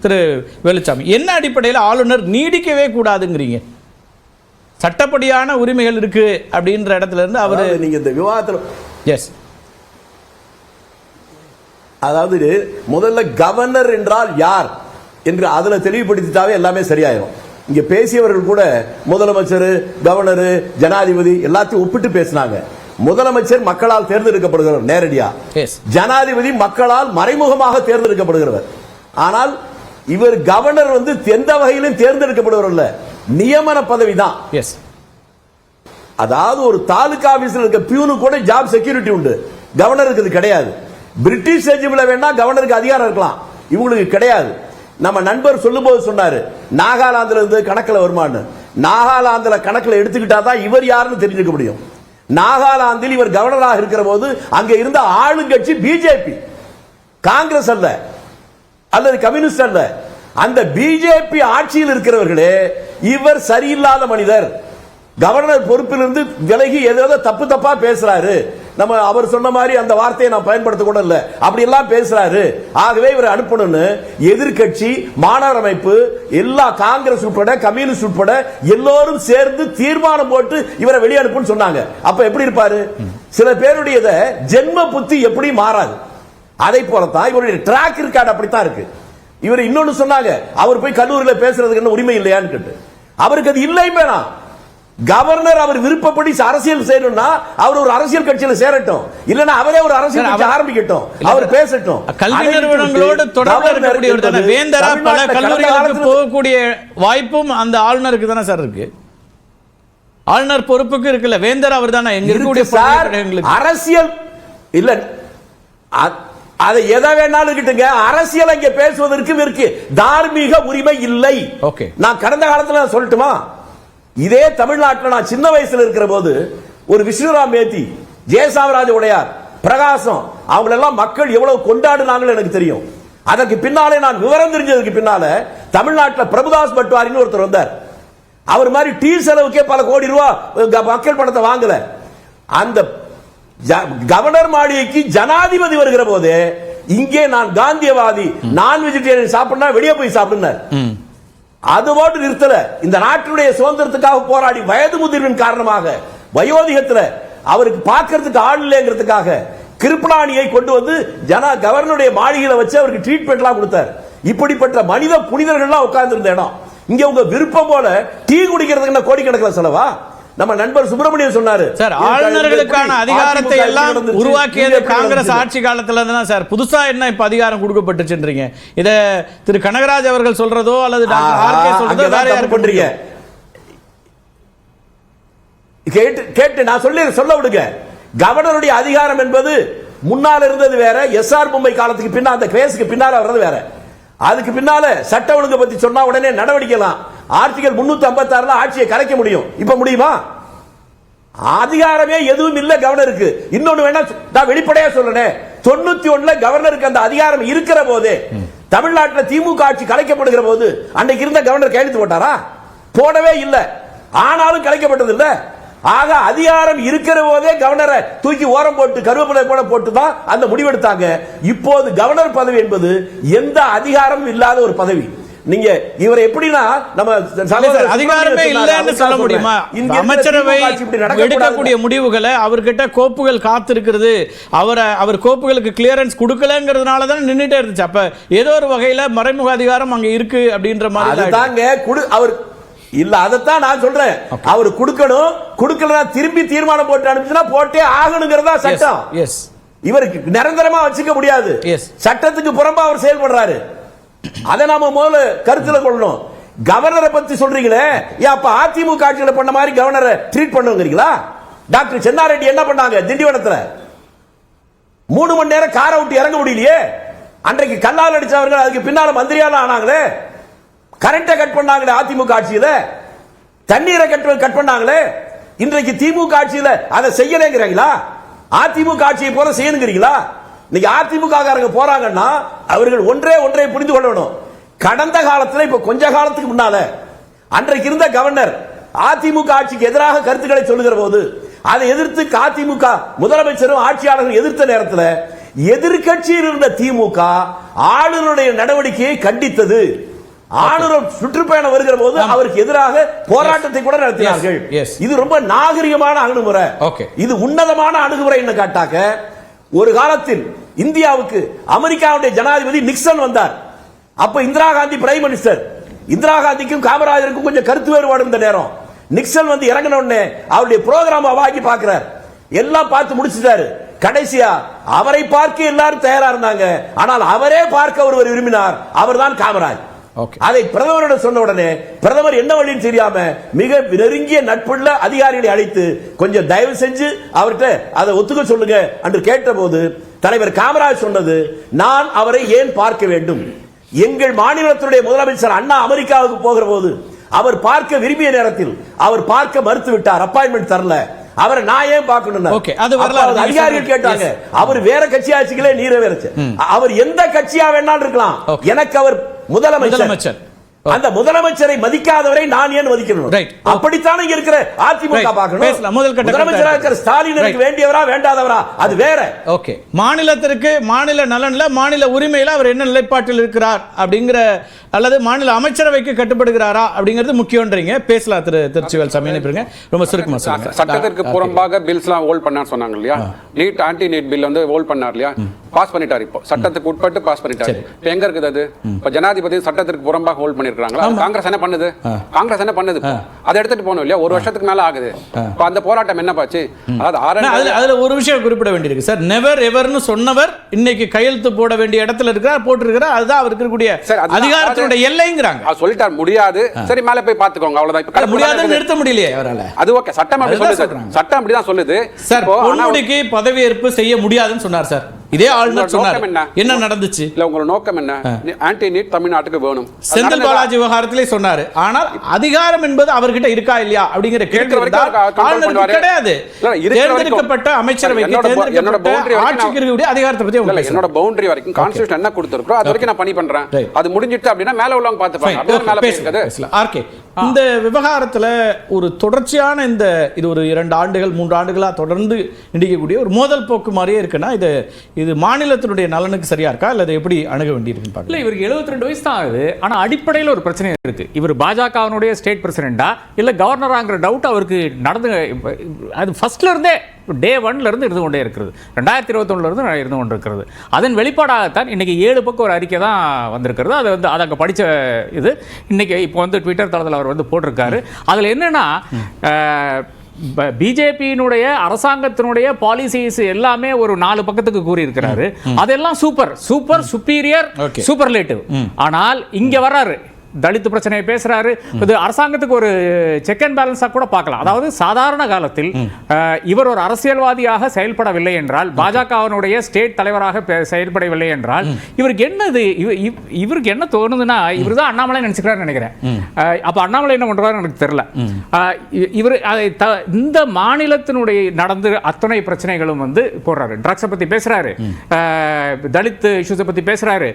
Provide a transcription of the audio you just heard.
திரு வேலுச்சாமி, என்ன அடிப்படையில் ஆளுநர் நீடிக்கவே கூடாதுங்கிறீங்க? சட்டப்படியான உரிமைகள் இருக்கு அப்படின்ற இடத்துல இருந்து அவரு நீங்க இந்த விவாதத்தில் எஸ், அதாவது முதல்ல கவர்னர் என்றால் யார் என்று அதுல தெளிவுபடுத்திட்டாவே எல்லாமே சரியாயிரும். இங்க பேசியவர்கள் கூட முதலமைச்சர், கவர்னர், ஜனாதிபதி எல்லாத்தையும் ஒப்பிட்டு பேசினாங்க. முதலமைச்சர் மக்களால் தேர்ந்தெடுக்கப்படுகிறவர் நேரடியா, ஜனாதிபதி மக்களால் மறைமுகமாக தேர்ந்தெடுக்கப்படுகிறவர். ஆனால் இவர் கவர்னர் எந்த வகையிலும் தேர்ந்தெடுக்கப்படுவர் அல்ல, நியமன பதவி தான். அதாவது ஒரு தாலுகா ஆபீஸ்ல இருக்க பியூனு கூட ஜாப் செக்யூரிட்டி உண்டு, கவர்னருக்கு இது கிடையாது. பிரிட்டிஷ் ரெஜிம்ல வேணா கவர்னருக்கு அதிகாரம் இருக்கலாம், இவங்களுக்கு கிடையாது. நம்ம நண்பர் சொல்லும்போது சொன்னாரு நாகாலாந்துல இருந்து கணக்கில் வருமானு. நாகாலாந்துல கணக்கில் எடுத்துக்கிட்டா தான் இவர் யாருன்னு தெரிஞ்சுக்க முடியும். நாகாலாந்தில் இவர் கவர்னராக இருக்கிற போது அங்க இருந்த ஆளுங்கட்சி பிஜேபி, காங்கிரஸ் அல்ல அல்லது கம்யூனிஸ்ட் அல்ல. அந்த பிஜேபி ஆட்சியில் இருக்கிறவர்களே இவர் சரியில்லாத மனிதர், கவர்னர் பொறுப்பிலிருந்து விலகி ஏதோ தப்பு தப்பா பேசுறாரு, நம்ம அவர் சொன்ன மாதிரி அந்த வார்த்தையை நான் பயன்படுத்த கூட இல்ல, அப்படி எல்லாம் பேசுறாரு, ஆகவே இவரை அனுப்பணும்னு எதிர்கட்சி, மாணவர் அமைப்பு, எல்லா காங்கிரஸ் உட்பட கம்யூனிஸ்ட் உட்பட எல்லோரும் சேர்ந்து தீர்மானம் போட்டு இவரை வெளியே அனுப்புன்னு சொன்னாங்க. அப்ப எப்படி இருப்பாரு? சில பேருடைய ஜென்ம புத்தி எப்படி மாறாது, அதை போலத்தான் இவருடைய ட்ராக் ரெக்கார்ட் அப்படித்தான் இருக்கு. இவர் இன்னொன்னு சொன்னாங்க, அவர் போய் கல்லூரியில் பேசுறதுக்கு உரிமை இல்லையான்னு கேட்டு. அவருக்கு அது இல்லை வேணாம். கவர்னர் அவர் விருப்பப்படி அரசியல் செய்யணும்னா அவர் ஒரு அரசியல் கட்சியில் சேரட்டும், இல்லனா அவரே ஒரு அரசியல் கட்சி ஆரம்பிக்கட்டும், அவர் பேசட்டும். கல்வி நிறுவனங்களோடு தொடர்பு இருக்கக்கூடிய வேந்தரா பல கல்லூரிகளுக்கு போகக்கூடிய வாய்ப்பும் அந்த ஆளுநருக்கு தானே சார் இருக்கு. ஆளுநர் பொறுப்புக்கு இருக்குல்ல, வேந்தர் அவர் தானே. எங்க இருக்கக்கூடிய அரசியல் இல்ல, அதை எதை வேணாலும் இருக்கட்டுங்க, அரசியல் இங்க பேசுவதற்கு இருக்கு தார்மீக உரிமை இல்லை. நான் கடந்த காலத்தில் சொல்லட்டுமா, இதே தமிழ்நாட்டில் நான் சின்ன வயசுல இருக்கிற போது ஒரு விஷ்ணுராம் மேத்தி, ஜெயசாமராஜ உடையார், பிரகாசம் அவங்களெல்லாம் மக்கள் எவ்வளவு கொண்டாடுனாங்கன்னு எனக்கு தெரியும். அதற்கு பின்னாலே நான் விவரம் தெரிஞ்சதுக்கு பின்னால தமிழ்நாட்டில் பிரபுதாஸ் பட்வாரின்னு ஒருத்தர் வந்தார். அவர் மாதிரி டீ செலவுக்கே பல கோடி ரூபாய் மக்கள் பணத்தை வாங்கல. அந்த கவர்னர் மாளிகைக்கு ஜனாதிபதி வருகிற போது இங்கே நான் காந்தியவாதி, நான் வெஜிடேரியன் சாப்பிடனா வெளியே போய் சாப்பிடுனார். அதுவோடு நிறுத்தல. இந்த நாட்டினுடைய சுதந்திரத்துக்காக போராடி வயது முதிர்வின் காரணமாக வயோதிகத்தில் அவருக்கு பார்க்கறதுக்கு ஆள் இல்லைங்கிறதுக்காக கிருப்பணாணியை கொண்டு வந்து கவர்னருடைய மாளிகையில வச்சு அவருக்கு ட்ரீட்மெண்ட் எல்லாம் கொடுத்தார். இப்படிப்பட்ட மனித புனிதர்கள்லாம் உட்கார்ந்து இருந்த இடம். இங்க உங்க விருப்பம் போல டீ குடிக்கிறதுக்கு கோடிக்கணக்கில் செலவா? நம்ம நண்பர் சுப்பிரமணியன் சொன்னாரு சார், ஆளுநர்களுக்கான அதிகாரத்தை எல்லாம் உருவாக்கியது காங்கிரஸ் ஆட்சி காலத்துல தான் சார். புதுசா என்ன இப்ப அதிகாரம் கொடுக்கப்பட்டுச்சுன்றீங்க? இத திரு கனகராஜ் அவர்கள் சொல்றதோ அல்லது டாக்டர் ஆர்கே சொல்றதோ வேற யார் பண்றீங்க? கேட்டு நான் சொல்ல விடுங்க. கவர்னருடைய அதிகாரம் என்பது முன்னால் இருந்தது வேற, எஸ்ஆர் பொம்மை காலத்துக்கு பின்னால் அந்த கேஸுக்கு பின்னால வர்றது வேற. அதுக்கு பின்னால சட்ட ஒழுங்கு பத்தி சொன்னா உடனே நடவடிக்கலாம். ஆர்டிகல் 356 ஆட்சியை கலைக்க முடியும். இப்ப முடியுமா? அதிகாரமே எதுவும் இல்ல கவர்னருக்கு. இன்னொன்னு வேணா நான் வெளிப்படையா சொல்றேன், 91 கவர்னருக்கு அந்த அதிகாரம் இருக்கிற போதே தமிழ்நாட்டில் திமுக ஆட்சி கலைக்கப்படுகிற போது அன்னைக்கு இருந்த கவர்னர் கையெழுத்து போட்டாரா? போடவே இல்லை. ஆனாலும் கலைக்கப்பட்டது இல்ல. ஆக அதிகாரம் இருக்கிற போதே கவர்னரை தூக்கி ஓரம் போட்டு கருவேப்பிலை போல போட்டு தான் அந்த முடிவெடுத்தாங்க. இப்போது கவர்னர் பதவி என்பது எந்த அதிகாரமும் இல்லாத ஒரு பதவி. நீங்க இவரை எப்படின்னா நம்ம அதிகாரமே இல்லைன்னு சொல்ல முடியுமா? அமைச்சரவை எடுக்கக்கூடிய முடிவுகளை அவர்கிட்ட கோப்புகள் காத்திருக்கிறது, அவர் கோப்புகளுக்கு கிளியரன்ஸ் கொடுக்கலங்கிறதுனால தான் நின்றுட்டே இருந்துச்சு. அப்ப ஏதோ ஒரு வகையில மறைமுக அதிகாரம் அங்க இருக்கு அப்படின்ற மாதிரி தாங்க அவர் இல்ல. அதைத்தான் நான் சொல்றேன், அவர் கொடுக்கணும், கொடுக்கலனா திரும்பி தீர்மானம் போட்டு அனுப்பிச்சுனா போட்டே ஆகணுங்கிறதா சட்டம். இவருக்கு நிரந்தரமா வச்சுக்க முடியாது. சட்டத்துக்கு புறம்பா அவர் செயல்படுறாரு. அதை நாம முதல்ல கருத்துல கொள்ளணும். கவர்னரை பத்தி சொல்றீங்களே, அப்ப அதிமுக ஆட்சியில் பண்ண மாதிரி கவர்னரை ட்ரீட் பண்ணுவீங்களா? டாக்டர் சென்னாரெட்டி என்ன பண்ணாங்க திண்டிவனத்துல? 3 மணி நேரம் காரை விட்டு இறங்க முடியலையே. அன்றைக்கு கல்லால் அடிச்சவர்கள் அதுக்கு பின்னால மந்திரியால ஆனாங்களே. கரண்ட்டை கட் பண்ணாங்களே அதிமுக ஆட்சியில, தண்ணீரை கட் பண்ணாங்களே. இன்றைக்கு திமுக ஆட்சியில அதை செய்யலைங்கிறீங்களா? அதிமுக ஆட்சியை போல செய்யணுங்கிறீங்களா? இன்னைக்கு அதிமுக காரங்க போறாங்கன்னா அவர்கள் ஒன்றை புரிந்து கொள்ளணும். கடந்த காலத்தில் இப்ப கொஞ்ச காலத்துக்கு முன்னால அன்றைக்கு இருந்த கவர்னர் அதிமுக ஆட்சிக்கு எதிராக கருத்துக்களை சொல்லுகிற போது அதை எதிர்த்து அதிமுக முதலமைச்சரும் ஆட்சியாளர்கள் எதிர்த்த நேரத்தில் எதிர்க்கட்சியில் இருந்த திமுக ஆளுநருடைய நடவடிக்கையை கண்டித்தது. ஆளுநர் சுற்றுப்பயணம் வருகிற போது அவருக்கு எதிராக போராட்டத்தை கூட நடத்தினார்கள். இது ரொம்ப நாகரிகமான அணுகுமுறை, இது உன்னதமான அணுகுமுறை. என்ன காட்டாக்க, ஒரு காலத்தில் இந்தியாவுக்கு அமெரிக்காவுடைய ஜனாதிபதி நிக்சன் வந்தார். அப்ப இந்திரா காந்தி பிரைம் மினிஸ்டர். இந்திரா காந்திக்கும் காமராஜருக்கும் கொஞ்சம் கருத்து வேறுபாடு இந்த நேரம். நிக்சன் வந்து இறங்கின உடனே அவருடைய புரோகிராம் வாங்கி பார்க்கிறார், எல்லாம் பார்த்து முடிச்சிட்டாரு. கடைசியா அவரை பார்க்க எல்லாரும் தயாரா இருந்தாங்க, ஆனால் அவரே பார்க்க ஒருவர் விரும்பினார், அவர்தான் காமராஜ். அதை பிரதமரிடம் சொன்ன உடனே பிரதமர் என்ன வழின்னு தெரியாம மிக நெருங்கிய நட்புள்ள அதிகாரிகளை அழைத்து கொஞ்சம் தயவு செஞ்சு அவர்கிட்ட அதை ஒத்துக்க சொல்லுங்க என்று கேட்டபோது தலைவர் காமராஜ் சொன்னது, நான் அவரை ஏன் பார்க்க வேண்டும்? எங்கள் மாநிலத்தினுடைய முதலமைச்சர் அண்ணா அமெரிக்காவுக்கு போகிற போது அவர் பார்க்க விரும்பிய நேரத்தில் அவர் பார்க்க மறுத்து விட்டார், அப்பாயின்மெண்ட் தரல. அவரை நான் ஏன் பார்க்கணும்? அதிகாரிகள் கேட்டாங்க, அவர் வேற கட்சி ஆட்சிகளே நீரவேற்று, அவர் எந்த கட்சியா வேணாலும் இருக்கலாம், எனக்கு அவர் முதலமைச்சர். அந்த முதலமைச்சரை மதிக்காதவரை நான் ஏன் மதிக்கணும்? அப்படித்தானே இருக்கிற அதிமுக பார்க்கணும். முதலமைச்சராக இருக்கிற ஸ்டாலின் வேண்டியவரா வேண்டாதவரா அது வேற. ஓகே, மாநிலத்திற்கு மாநில நலன்ல மாநில உரிமையில அவர் என்ன நிலைப்பாட்டில் இருக்கிறார் அப்படிங்கிற, அல்லது மாநில அமைச்சரவைக்கு கட்டுப்படுகிறாரா அப்படிங்கிறது முக்கியம்ன்றீங்க. பேசலாம் திரு திருச்சிவேல் சாமி. ரொம்ப சுருக்கமா சொல்லுங்க. சட்டத்திற்கு புறம்பாக பில்ஸ்லாம் ஹோல்ட் பண்ணான்னு சொன்னாங்க இல்லையா? நீட் ஆன்டி நீட் பில் வந்து ஹோல்ட் பண்ணார் இல்லையா? பாஸ் பண்ணிட்டார். இப்போ சட்டத்துக்கு உட்பட்டு பாஸ் பண்ணிட்டாரு. இப்போ எங்க இருக்குது அது? இப்போ ஜனாதிபதி சட்டத்திற்கு புறம்பாக ஹோல்ட் பண்ணிருக்காங்களா? காங்கிரஸ் என்ன பண்ணுது? காங்கிரஸ் என்ன பண்ணுது? அதை எடுத்துட்டு போகணும் இல்லையா? ஒரு வருஷத்துக்கு மேல ஆகுது. இப்போ அந்த போராட்டம் என்ன பாச்சு? அதுல ஒரு விஷயம் குறிப்பிட வேண்டியிருக்கு சார். நெவர் எவர்னு சொன்னவர் இன்னைக்கு கையெழுத்து போட வேண்டிய இடத்துல இருக்கிறார், போட்டிருக்கிறார். அதுதான் அவர் இருக்கக்கூடிய அதிகாரத்தினுடைய எல்லைங்கிறாங்க. சொல்லிட்டார் முடியாது, சரி மேல போய் பாத்துக்கோங்க, அவ்வளவுதான். முடியாதுன்னு நிறுத்த முடியலையே அவரால. அது ஓகே, சட்டம் அப்படி சொல்லுது. சட்டம் அப்படிதான் சொல்லுது சார். பொன்முடிக்கு பதவியேற்பு செய்ய முடியாதுன்னு சொன்னார் சார். இதே ஆளுநர் சொன்னார். என்ன நடந்துச்சு? இல்ல உங்களோட நோக்கம் என்ன? ஆன்டி நீட் தமிழ்நாட்டுக்கு வேணும். செந்தில் பாலாஜி விவகாரத்திலே சொன்னாரு. ஆனால் அதிகாரம் என்பது அவர்கிட்ட இருக்கா இல்லையா அப்படிங்கிற கேள்வி கிடையாது. தேர்ந்தெடுக்கப்பட்ட அமைச்சரவைக்கு ஆட்சிக்கு இருக்கக்கூடிய அதிகாரத்தை பத்தி என்னோட பவுண்டரி வரைக்கும் கான்ஸ்டிடியூஷன் என்ன கொடுத்திருக்கோ அது வரைக்கும் நான் பணி பண்றேன். அது முடிஞ்சிட்டு அப்படின்னா மேல உள்ளவங்க பார்த்துப்பாங்க. ஆர்கே, இந்த விவகாரத்துல ஒரு தொடர்ச்சியான இது ஒரு 2 ஆண்டுகள் 3 ஆண்டுகளா தொடர்ந்து நீடிக்கக்கூடிய ஒரு மோதல் போக்கு மாதிரியே இருக்குன்னா இது மாநிலத்தினுடைய நலனுக்கு சரியா இருக்கா, இல்ல எப்படி அணுக வேண்டியிருக்குன்னு பார்க்கல. இவருக்கு 72 வயசு தான் ஆகுது. ஆனா அடிப்படையில் ஒரு பிரச்சனை இருக்கு. இவர் பாஜகவினுடைய ஸ்டேட் பிரசிடென்டா இல்ல கவர்னராங்கிற டவுட் அவருக்கு நடந்து, அது ஃபர்ஸ்ட்ல இருந்தே டே 1ல இருந்து இருந்து கொண்டே இருக்கிறது. 2021ல இருந்து இருந்து கொண்டு இருக்கிறது. அதன் வெளிப்பாடாகத்தான் இன்னைக்கு 7 பக்கம் ஒரு அறிக்கை தான் வந்திருக்கிறது. அது வந்து அதை அங்கே படித்த இது இன்னைக்கு இப்போ வந்து ட்விட்டர் தளத்தில் அவர் வந்து போட்டிருக்காரு. அதில் என்னன்னா, பிஜேபியினுடைய அரசாங்கத்தினுடைய பாலிசிஸ் எல்லாமே ஒரு 4 பக்கத்துக்கு கூறியிருக்கிறாரு. அதெல்லாம் சூப்பர் சூப்பர் சுப்பீரியர் சூப்பர்லேட்டிவ். ஆனால் இங்க வர்றாரு, தலித் பிரச்சனையை பேசுறாரு. இது அரசாங்கத்துக்கு ஒரு செக் அண்ட் பேலன்ஸா கூட பார்க்கலாம். அதாவது சாதாரண காலத்தில் இவர் ஒரு அரசியல்வாதியாக செயல்படவில்லை என்றால், பாஜகவினுடைய ஸ்டேட் தலைவராக செயல்படவில்லை என்றால், இவருக்கு என்னது, இவருக்கு என்ன தோணுதுன்னா, இவர் தான் அண்ணாமலை நினைச்சுக்கிறாரு நினைக்கிறேன். அப்ப அண்ணாமலை என்ன பண்றாரு எனக்கு தெரியல. இவர் இந்த மாநிலத்தினுடைய நடந்து அத்தனை பிரச்சனைகளும் வந்து போடுறாரு. ட்ரக்ஸை பத்தி பேசுறாரு, தலித் இஷ்யூஸை பத்தி பேசுறாரு,